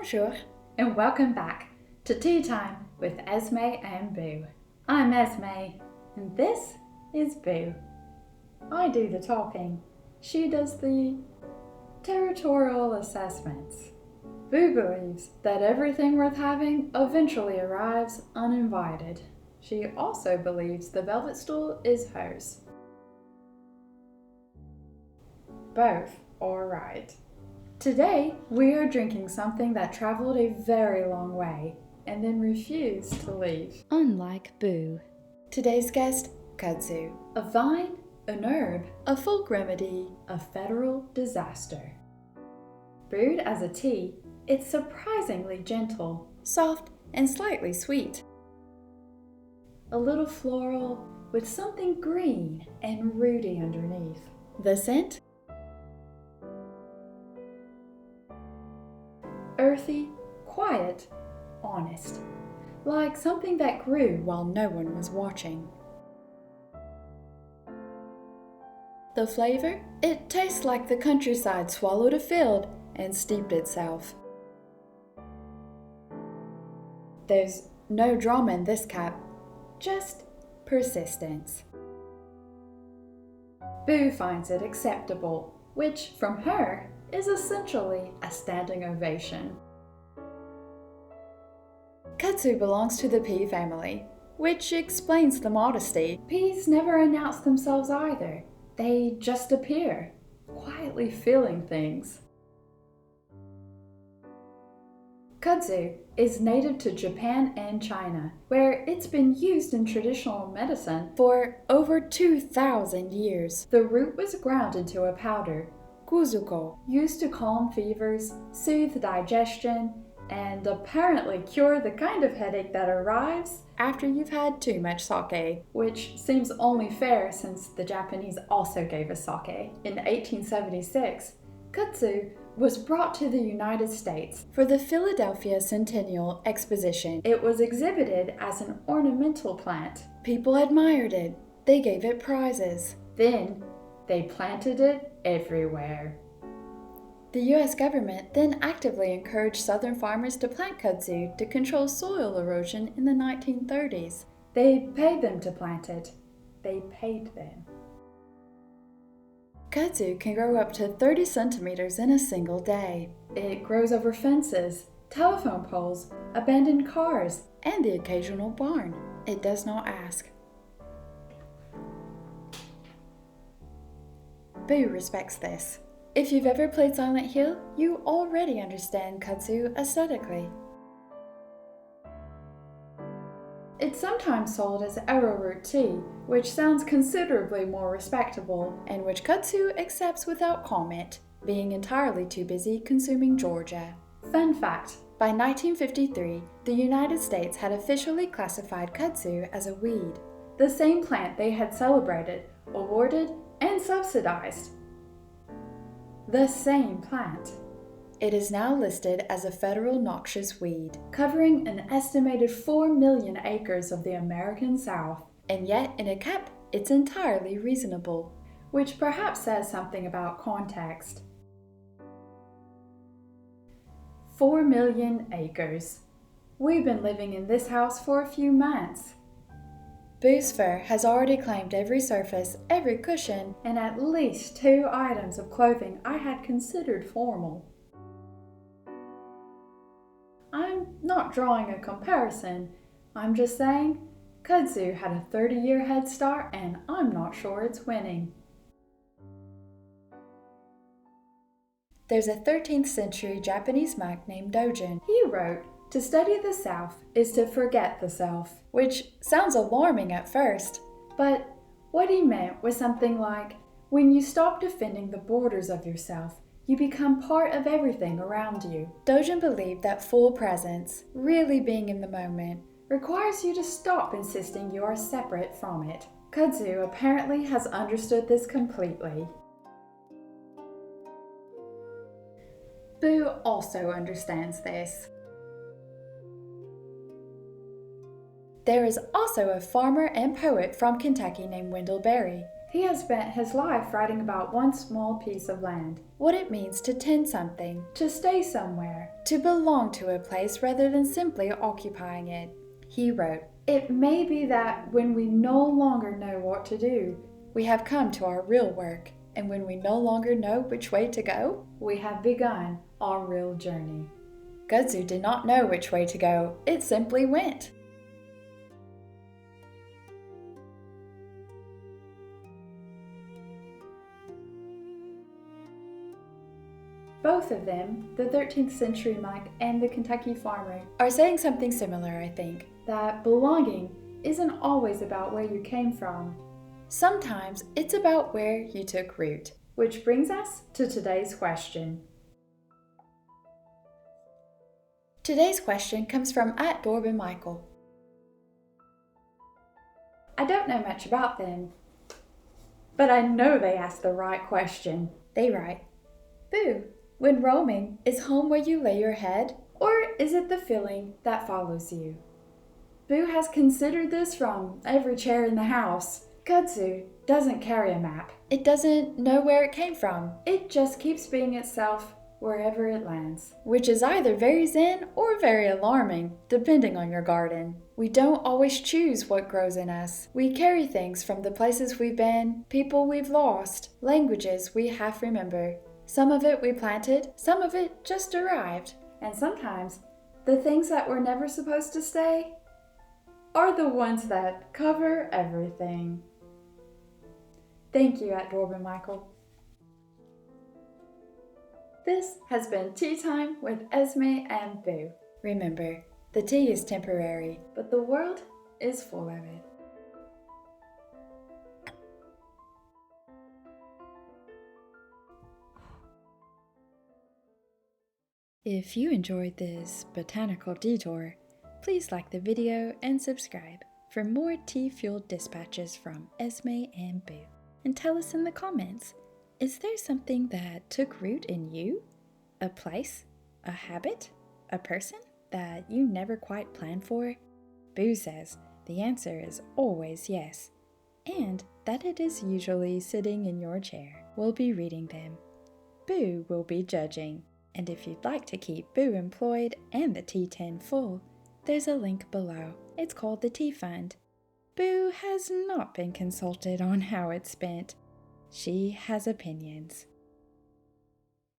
Bonjour, and welcome back to Tea Time with Esme and Boo. I'm Esme, and this is Boo. I do the talking. She does the territorial assessments. Boo believes that everything worth having eventually arrives uninvited. She also believes the velvet stool is hers. Both are right. Today, we are drinking something that traveled a very long way and then refused to leave. Unlike Boo. Today's guest, Kudzu. A vine, an herb, a folk remedy, a federal disaster. Brewed as a tea, it's surprisingly gentle, soft, and slightly sweet. A little floral with something green and rooty underneath. The scent? Earthy, quiet, honest, like something that grew while no one was watching. The flavor? It tastes like the countryside swallowed a field and steeped itself. There's no drama in this cap, just persistence. Boo finds it acceptable, which from her is essentially a standing ovation. Kudzu belongs to the pea family, which explains the modesty. Peas never announce themselves either. They just appear, quietly feeling things. Kudzu is native to Japan and China, where it's been used in traditional medicine for over 2,000 years. The root was ground into a powder, Kudzu, used to calm fevers, soothe digestion, and apparently cure the kind of headache that arrives after you've had too much sake, which seems only fair since the Japanese also gave us sake. In 1876, Kudzu was brought to the United States for the Philadelphia Centennial Exposition. It was exhibited as an ornamental plant. People admired it. They gave it prizes. Then, they planted it everywhere. The U.S. government then actively encouraged Southern farmers to plant kudzu to control soil erosion in the 1930s. They paid them to plant it. They paid them. Kudzu can grow up to 30 centimeters in a single day. It grows over fences, telephone poles, abandoned cars, and the occasional barn. It does not ask. Boo respects this. If you've ever played Silent Hill, you already understand kudzu aesthetically. It's sometimes sold as arrowroot tea, which sounds considerably more respectable, and which Kudzu accepts without comment, being entirely too busy consuming Georgia. Fun fact, by 1953, the United States had officially classified kudzu as a weed, the same plant they had celebrated, awarded, and subsidized. The same plant. It is now listed as a federal noxious weed, covering an estimated 4 million acres of the American South. And yet, in a cup, it's entirely reasonable, which perhaps says something about context. 4 million acres. We've been living in this house for a few months. Boo's fur has already claimed every surface, every cushion, and at least 2 items of clothing I had considered formal. I'm not drawing a comparison. I'm just saying, kudzu had a 30-year head start, and I'm not sure it's winning. There's a 13th century Japanese monk named Dogen. He wrote, "To study the South is to forget the self," which sounds alarming at first. But what he meant was something like, when you stop defending the borders of yourself, you become part of everything around you. Dogen believed that full presence, really being in the moment, requires you to stop insisting you are separate from it. Kudzu apparently has understood this completely. Boo also understands this. There is also a farmer and poet from Kentucky named Wendell Berry. He has spent his life writing about one small piece of land, what it means to tend something, to stay somewhere, to belong to a place rather than simply occupying it. He wrote, "It may be that when we no longer know what to do, we have come to our real work, and when we no longer know which way to go, we have begun our real journey." Kudzu did not know which way to go, it simply went. Both of them, the 13th century monk and the Kentucky farmer, are saying something similar, I think. That belonging isn't always about where you came from. Sometimes it's about where you took root. Which brings us to today's question. Today's question comes from @Dogen. I don't know much about them, but I know they asked the right question. They write, "Boo, when roaming, is home where you lay your head, or is it the feeling that follows you?" Boo has considered this from every chair in the house. Kudzu doesn't carry a map. It doesn't know where it came from. It just keeps being itself wherever it lands, which is either very zen or very alarming, depending on your garden. We don't always choose what grows in us. We carry things from the places we've been, people we've lost, languages we half remember. Some of it we planted, some of it just arrived. And sometimes, the things that were never supposed to stay are the ones that cover everything. Thank you, @Dogen. This has been Tea Time with Esme and Boo. Remember, the tea is temporary, but the world is full of it. If you enjoyed this botanical detour, please like the video and subscribe for more tea-fueled dispatches from Esme and Boo. And tell us in the comments, is there something that took root in you? A place? A habit? A person that you never quite planned for? Boo says the answer is always yes, and that it is usually sitting in your chair. We'll be reading them. Boo will be judging. And if you'd like to keep Boo employed and the tea tin full, there's a link below. It's called the Tea Fund. Boo has not been consulted on how it's spent. She has opinions.